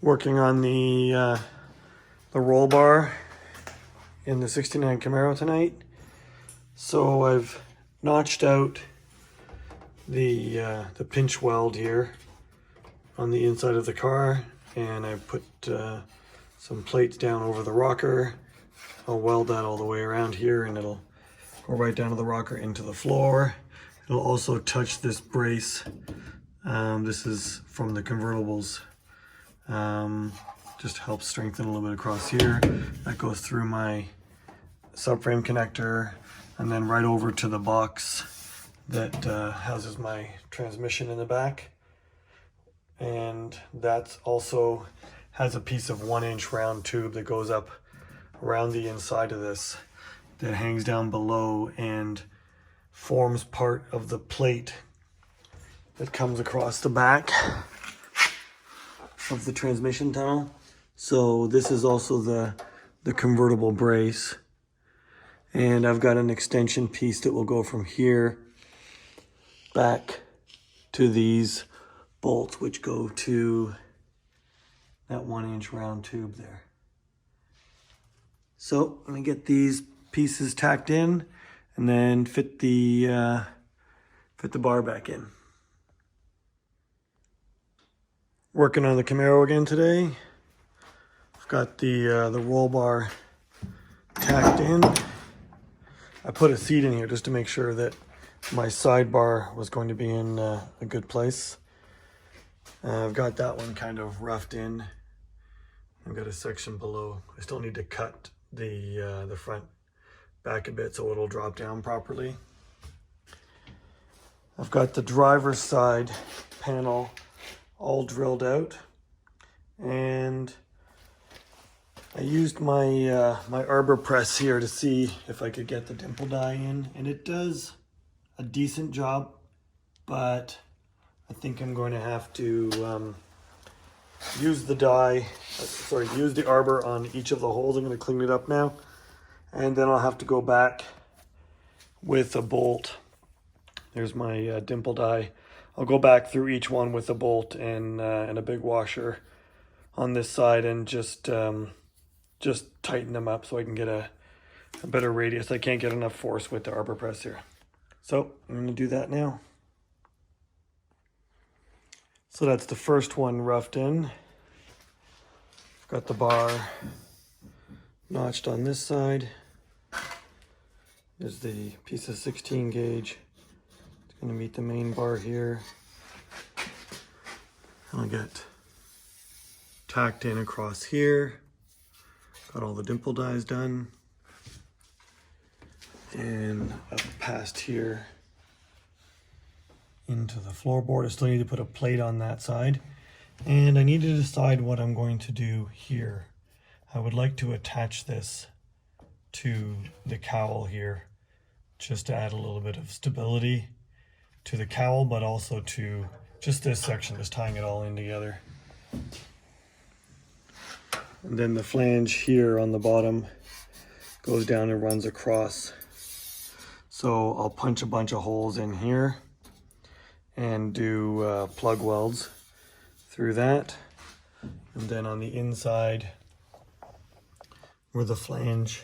Working on the roll bar in the 69 Camaro tonight. So I've notched out the pinch weld here on the inside of the car, and I put some plates down over the rocker. I'll weld that all the way around here, and it'll go right down to the rocker into the floor. It'll also touch this brace. This is from the convertibles. Just helps strengthen a little bit across here. That goes through my subframe connector and then right over to the box that houses my transmission in the back. And that also has a piece of 1-inch round tube that goes up around the inside of this that hangs down below and forms part of the plate that comes across the back of the transmission tunnel. So this is also the convertible brace, and I've got an extension piece that will go from here back to these bolts, which go to that 1-inch round tube there. So I'm gonna get these pieces tacked in and then fit the bar back in. Working on the Camaro again today. I've got the roll bar tacked in. I put a seat in here just to make sure that my sidebar was going to be in a good place. I've got that one kind of roughed in. I've got a section below. I still need to cut the front back a bit so it'll drop down properly. I've got the driver's side panel all drilled out, and I used my my arbor press here to see if I could get the dimple die in, and it does a decent job, but I think I'm going to have to use the arbor on each of the holes. I'm going to clean it up now, and then I'll have to go back with a bolt. There's my dimple die. I'll go back through each one with a bolt and a big washer on this side, and just tighten them up so I can get a better radius. I can't get enough force with the arbor press here. So I'm going to do that now. So that's the first one roughed in. I've got the bar notched on this side. There's the piece of 16 gauge. It's going to meet the main bar here. I'll get tacked in across here. Got all the dimple dies done. And up past here into the floorboard. I still need to put a plate on that side. And I need to decide what I'm going to do here. I would like to attach this to the cowl here, just to add a little bit of stability to the cowl, but also to just this section, just tying it all in together. And then the flange here on the bottom goes down and runs across. So I'll punch a bunch of holes in here and do plug welds through that. And then on the inside, where the flange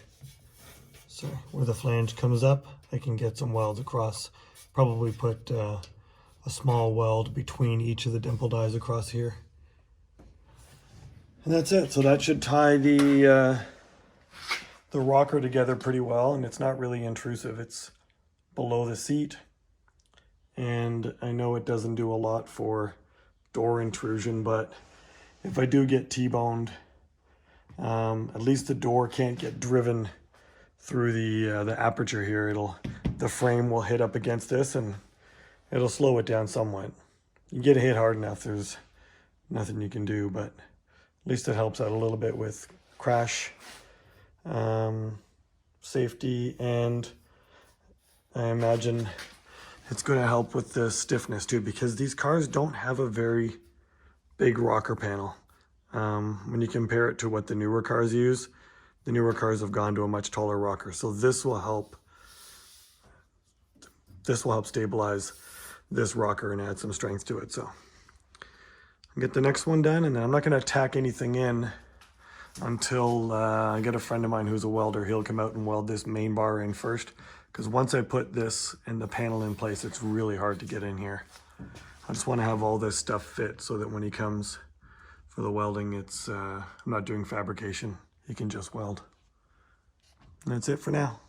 comes up, I can get some welds across. Probably put a small weld between each of the dimple dies across here. And that's it. So that should tie the rocker together pretty well, and it's not really intrusive. It's below the seat, and I know it doesn't do a lot for door intrusion, but if I do get T-boned, at least the door can't get driven through the aperture here. The frame will hit up against this and it'll slow it down somewhat. You get hit hard enough, there's nothing you can do, but at least it helps out a little bit with crash safety, and I imagine it's going to help with the stiffness too, because these cars don't have a very big rocker panel. When you compare it to what the newer cars use, the newer cars have gone to a much taller rocker. So this will help stabilize this rocker and add some strength to it. So get the next one done, and then I'm not going to tack anything in until I get a friend of mine who's a welder. He'll come out and weld this main bar in first, because once I put this and the panel in place, it's really hard to get in here. I just want to have all this stuff fit so that when he comes for the welding, it's I'm not doing fabrication. He can just weld. And that's it for now.